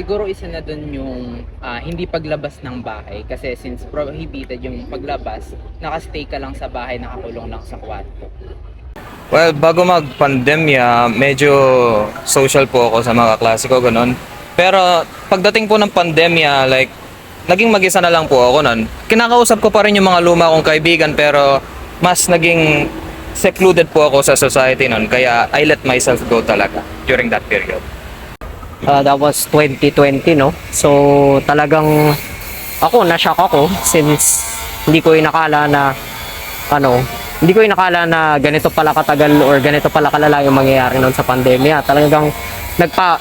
Siguro isa na dun yung hindi paglabas ng bahay kasi since prohibited yung paglabas, nakastay ka lang sa bahay, nakakulong lang sa kwarto. Well, bago mag-pandemya, medyo social po ako sa mga klase ko, ganun. Pero pagdating po ng pandemya, like, naging mag-isa na lang po ako nun. Kinakausap ko pa rin yung mga luma kong kaibigan, pero mas naging secluded po ako sa society nun. Kaya I let myself go talaga during that period. That was 2020, no? So, talagang na-shock ako since hindi ko inakala na hindi ko inakala na ganito pala katagal or ganito pala kalala yung mangyayari noon sa pandemya. Talagang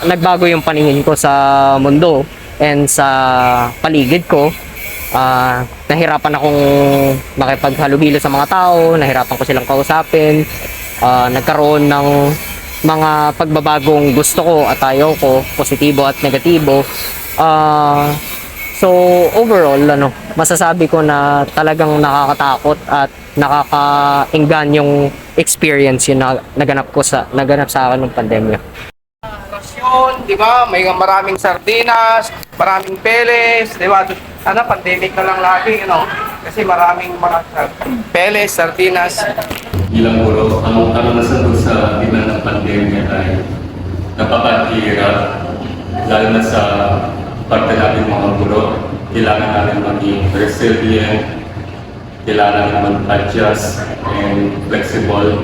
nagbago yung paningin ko sa mundo and sa paligid ko. Nahirapan akong makipaghalubilo sa mga tao, nahirapan ko silang kausapin. Nagkaroon ng mga pagbabagong gusto ko at ayaw ko, positibo at negatibo. So overall, masasabi ko na talagang nakakatakot at nakakainggan yung experience yun na naganap sa akin ng pandemya. Rasyon, di ba? May maraming sardinas, maraming peles, di ba? Pandemic na lang lagi, Kasi maraming mga peles, sardinas. Bilang guro, ang karanasan ko sa gitna ng pandemya ay napakahirap, lalo na sa parte natin mga guro. Kailangan natin maging resilient, kailangan natin mag-adjust and flexible.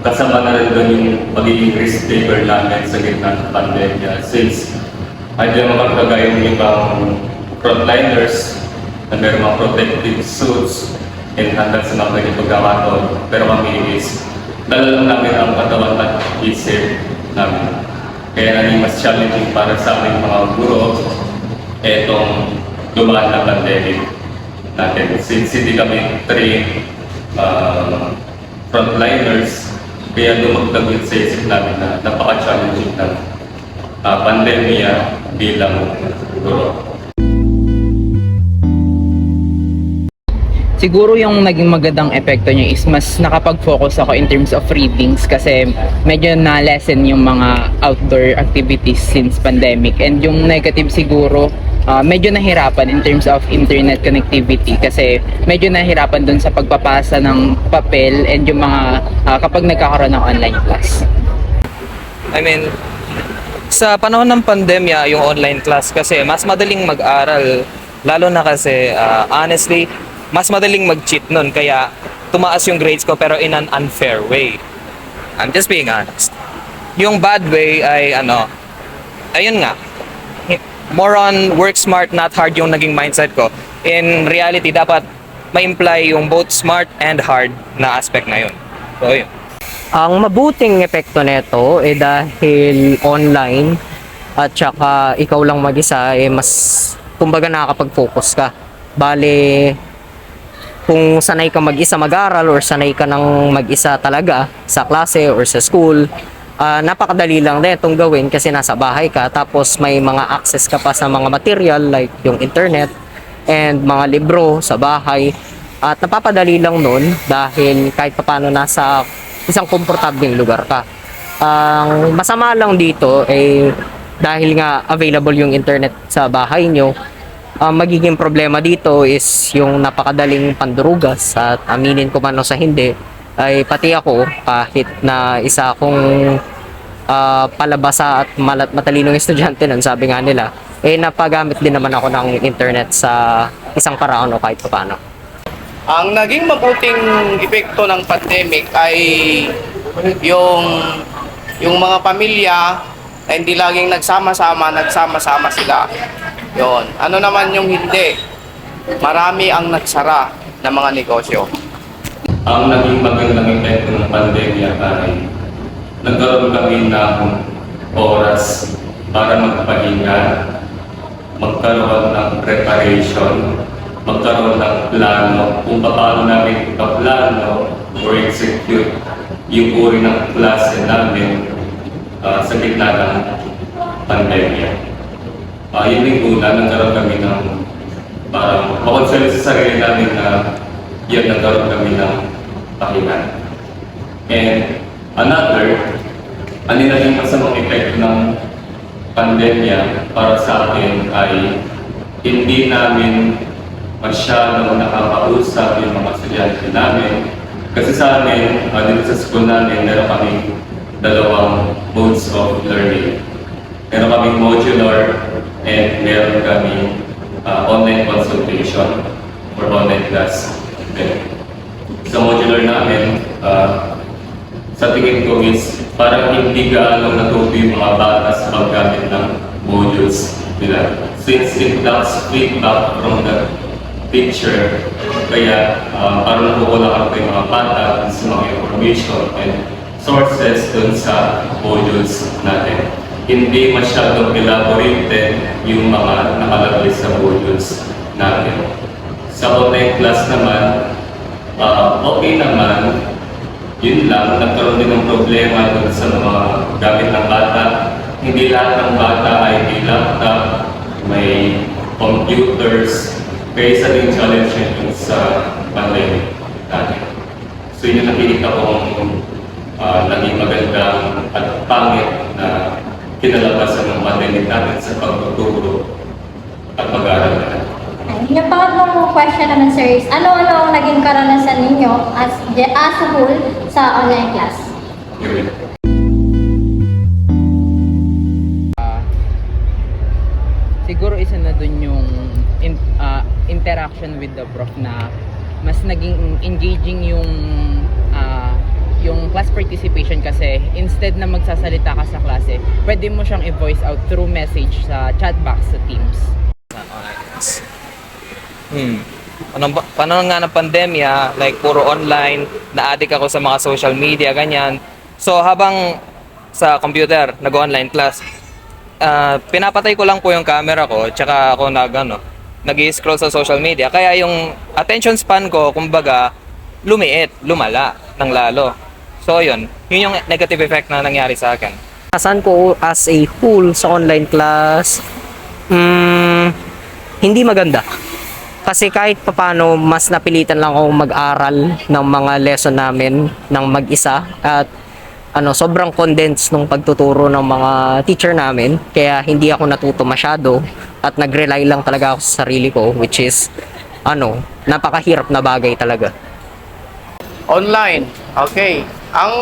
Kasama na rin doon yung magiging risk taker namin sa gitna ng pandemya. Since ay di naman kagaya ng ibang frontliners na meron mga protective suits and handa sa mga ganyan pagkakataon. Pero kami is dala lang namin ang katawan at isip namin. Kaya naging mas challenging para sa aming mga guro etong dumaan na pandemic natin. Since hindi kami trained frontliners, kaya dumagdag yun sa isip namin na napaka-challenging ng pandemya bilang guro. Siguro yung naging magandang epekto niya is mas nakapag-focus ako in terms of readings kasi medyo na-lessen yung mga outdoor activities since pandemic. And yung negative siguro, medyo nahirapan in terms of internet connectivity kasi medyo nahirapan dun sa pagpapasa ng papel and yung mga kapag nagkakaroon ng online class. I mean, sa panahon ng pandemya, yung online class kasi mas madaling mag-aral. Lalo na kasi, honestly, mas madaling mag-cheat nun. Kaya tumaas yung grades ko pero in an unfair way. I'm just being honest. Yung bad way ay ayun nga. More on work smart, not hard yung naging mindset ko. In reality, dapat ma-imply yung both smart and hard na aspect na yun. So, yun. Ang mabuting epekto nito dahil online at saka ikaw lang mag-isa mas kumbaga nakakapag-focus ka. Bale, kung sanay ka mag-isa mag-aral or sanay ka nang mag-isa talaga sa klase or sa school, napakadali lang din itong gawin kasi nasa bahay ka tapos may mga access ka pa sa mga material like yung internet and mga libro sa bahay at napapadali lang nun dahil kahit paano nasa isang komportableng lugar ka. Ang masama lang dito dahil nga available yung internet sa bahay nyo, magiging problema dito is yung napakadaling pandurugas at aminin ko man o sa hindi ay pati ako kahit na isa akong palabasa at matalinong estudyante nun, sabi nga nila napagamit din naman ako ng internet sa isang paraan o kahit paano. Ang naging mabuting epekto ng pandemic ay yung mga pamilya na hindi laging nagsama-sama sila. Yon. Ano naman yung hindi? Marami ang nagsara ng mga negosyo. Ang naging magandang epekto ng pandemya ay nagkaroon kami ng oras para magpahinga, magkaroon ng preparation, magkaroon ng plano kung paano namin ipaplano or execute yung uri ng klase namin sa gitna ng pandemya. Yun yung una, nagkaroon kami ng parang makonsel sa sarili namin na nagkaroon kami ng pahinga. And another, ano na yung masamang epekto ng pandemya para sa akin ay hindi namin masyadong nakakausap yung mga estudyante namin. Kasi sa amin, dito sa school namin, meron kaming dalawang modes of learning. Meron kaming modular and meron kaming online consultation or online class. Sa modular namin, sa tingin ko is parang hindi gaano natuto yung mga bata sa paggamit ng modules nila. Since it lacks feedback from the teacher, kaya parang nakukulangan ko yung mga bata sa mga information and sources dun sa modules natin. Hindi masyadong elaborated yung mga nakalagay sa modules natin. Sa online class naman, okay naman, yun lang, nagkaroon din ng problema dun sa mga gamit ng bata. Hindi lahat ng bata ay may laptop, may computers, kaya isa din challenge yun sa pandemic natin. So yun yung nakikita kong naging magandang at pangit na kinalabasan ng pandemic natin sa pagtuturo at pag-aaral natin. Yung pangatlong question naman, sir, is ano-ano ang naging karanasan ninyo as a whole sa online class? Yun. Siguro isa na dun yung interaction with the prof na mas naging engaging yung class participation kasi instead na magsasalita ka sa klase, pwede mo siyang i-voice out through message sa chat box sa Teams. Panahon nga ng pandemya, like puro online, na-addict ako sa mga social media, ganyan. So habang sa computer, nag-online class, pinapatay ko lang po yung camera ko, tsaka ako nag-scroll sa social media. Kaya yung attention span ko, kumbaga, lumala ng lalo. So yun yung negative effect na nangyari sa akin. Kasan ko as a whole sa online class, hindi maganda. Kasi kahit papano, mas napilitan lang akong mag-aral ng mga lesson namin ng mag-isa. At sobrang condensed nung pagtuturo ng mga teacher namin. Kaya hindi ako natuto masyado. At nag-rely lang talaga ako sa sarili ko, which is, napakahirap na bagay talaga. Online. Okay. Ang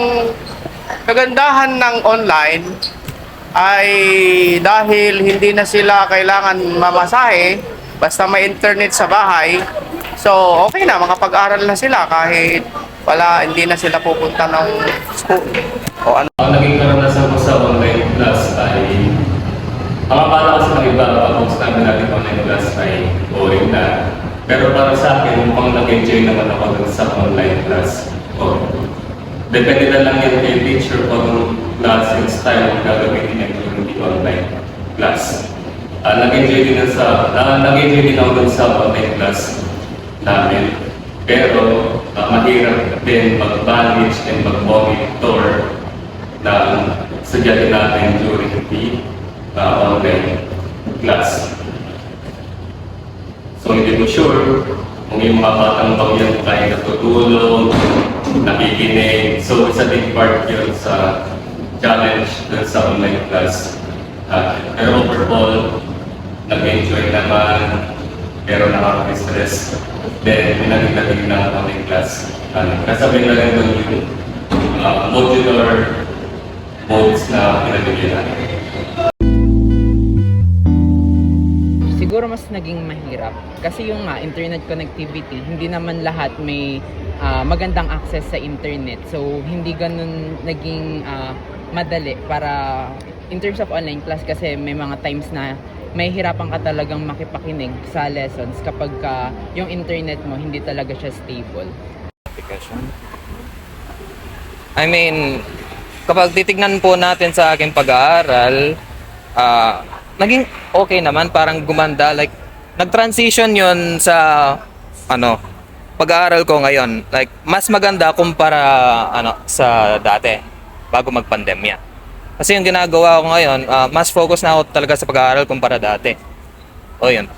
kagandahan ng online ay dahil hindi na sila kailangan mamasahe, basta may internet sa bahay, so okay na, makapag-aral na sila kahit hindi na sila pupunta ng school. O ano. Ang naging karanasan ko sa online class ay, ang akala kasi ng iba, pag-books namin natin online class ay boring na. Pero para sa akin, mukhang nag-enjoy naman ako dun sa online class ko. Depende na lang yan kay teacher kung class and style ang gagawin niya during the online class. Nag-enjoy din ako dun sa online class namin. Pero mahirap din mag-manage and mag-monitor ng estudyante natin during the online class. So hindi ko sure kung yung mga batang bagyan kaya natutulog, nakikinig. So isa din part yun sa challenge dun sa online class. Pero overall, nag-enjoy naman, pero nakaka-stress. Then, pinag-igating na online class. Kasabay na rin doon yung modular modes na pinag-ibigyan natin. Siguro mas naging mahirap kasi yung internet connectivity, hindi naman lahat may magandang access sa internet. So hindi ganun naging madali para in terms of online class kasi may mga times na may hirapan ka talagang makipakinig sa lessons kapag yung internet mo hindi talaga siya stable. I mean, kapag titignan po natin sa aking pag-aaral, naging okay naman, parang gumanda, like nag-transition yun sa pag-aaral ko ngayon, like mas maganda kumpara sa dati bago magpandemya. Kasi yung ginagawa ko ngayon, mas focus na ako talaga sa pag-aaral kumpara dati. O yun.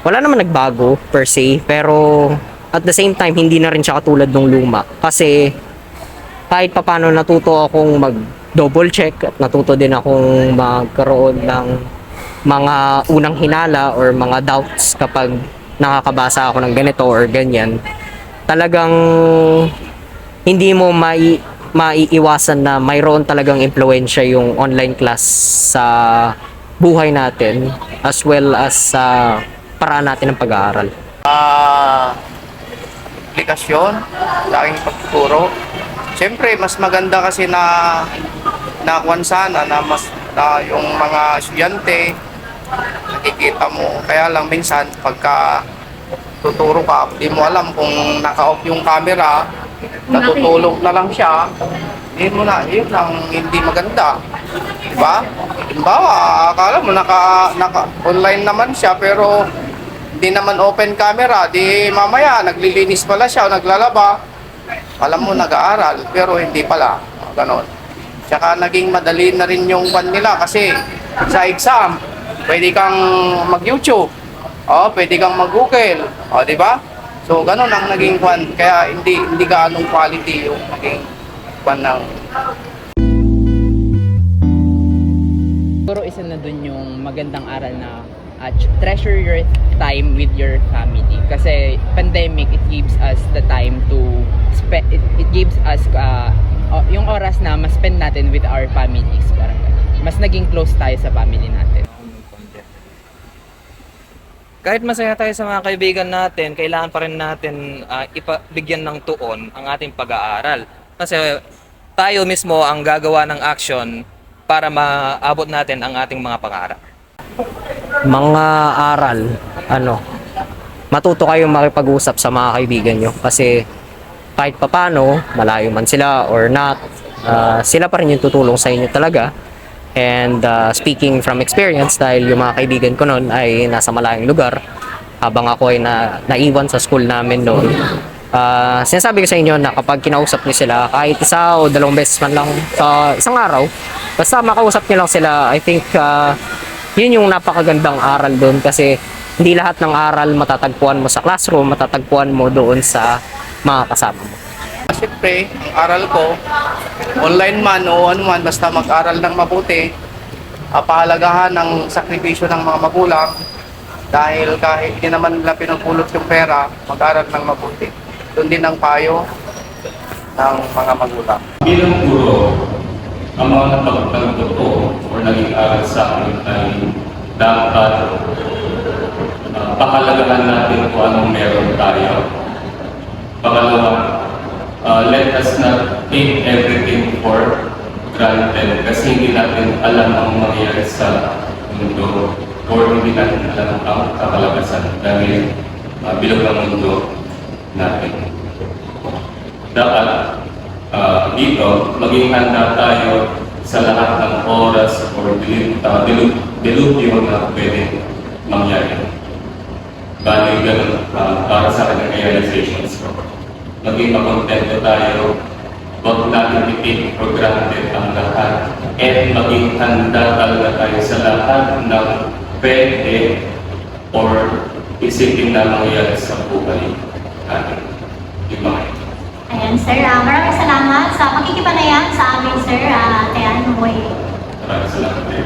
Wala naman nagbago per se, pero at the same time hindi na rin siya katulad nung luma kasi kahit papano natuto akong mag double check at natuto din akong magkaroon ng mga unang hinala or mga doubts kapag nakakabasa ako ng ganito or ganyan. Talagang hindi mo maiiwasan na mayroon talagang impluwensya yung online class sa buhay natin as well as sa paraan natin ng pag-aaral. Aplikasyon sa aking pagtuturo. Siyempre, mas maganda kasi na kwan sana na mas na yung mga estudyante nakikita mo. Kaya lang minsan pagka tuturo ka, di mo alam kung naka-off yung camera, natutulog na lang siya, hindi mo na, yun lang hindi maganda. Diba? Halimbawa, akala mo naka-online naman siya pero hindi naman open camera, di mamaya naglilinis pala siya o naglalaba. Alam mo nag-aaral pero hindi pala. Ganon. Tsaka naging madali na rin yung pan nila kasi sa exam, pwede kang mag-YouTube, pwede kang mag-Google, di ba? So ganon ang naging pan, kaya hindi gaanong quality yung naging pan ng. Siguro isa na dun yung magandang aral na treasure your time with your family kasi pandemic it gives us the time to it gives us yung oras na mas spend natin with our families, parang ganun. Mas naging close tayo sa family natin. Kahit masaya tayo sa mga kaibigan natin, kailangan pa rin natin ipabigyan ng tuon ang ating pag-aaral. Kasi tayo mismo ang gagawa ng action para maabot natin ang ating mga pangarap. Mga aral, matuto kayong makipag-usap sa mga kaibigan nyo kasi kahit papano, malayo man sila or not, sila pa rin yung tutulong sa inyo talaga. And speaking from experience, dahil yung mga kaibigan ko noon ay nasa malayong lugar, habang ako ay naiwan sa school namin noon, sinasabi ko sa inyo na kapag kinausap niyo sila, kahit isa o dalawang beses man lang sa isang araw, basta makausap niyo lang sila, I think yun yung napakagandang aral doon kasi hindi lahat ng aral matatagpuan mo sa classroom, matatagpuan mo doon sa mga kasama mo. Siyempre, ang aral ko, online man o ano man, basta mag-aral ng mabuti, pahalagahan ng sakripisyo ng mga magulang dahil kahit hindi naman nila pinupulot yung pera, mag-aral ng mabuti. Doon din ang payo ng mga magulang. Bilang guro, ang mga napagtanto ko o naging aral sa akin ay dapat pahalagahan natin kung anong meron tayo. Pangalawa, let us not take everything for granted kasi hindi natin alam ang mangyayari sa mundo or hindi natin alam ang kakalagasan dahil bilog ang mundo natin. Dapat dito, maging handa tayo sa lahat ng oras or dilubyo na pwede mangyari. Bali, ganun para sa akin ang realizations ko. Maging makontento tayo, huwag natin i-take for granted ang lahat, and maging handa talaga tayo sa lahat ng pwede or isipin na mangyari sa buhay natin. Ayan, sir. Maraming salamat sa pakikipanayan sa amin, sir. Ayan, Maraming salamat din.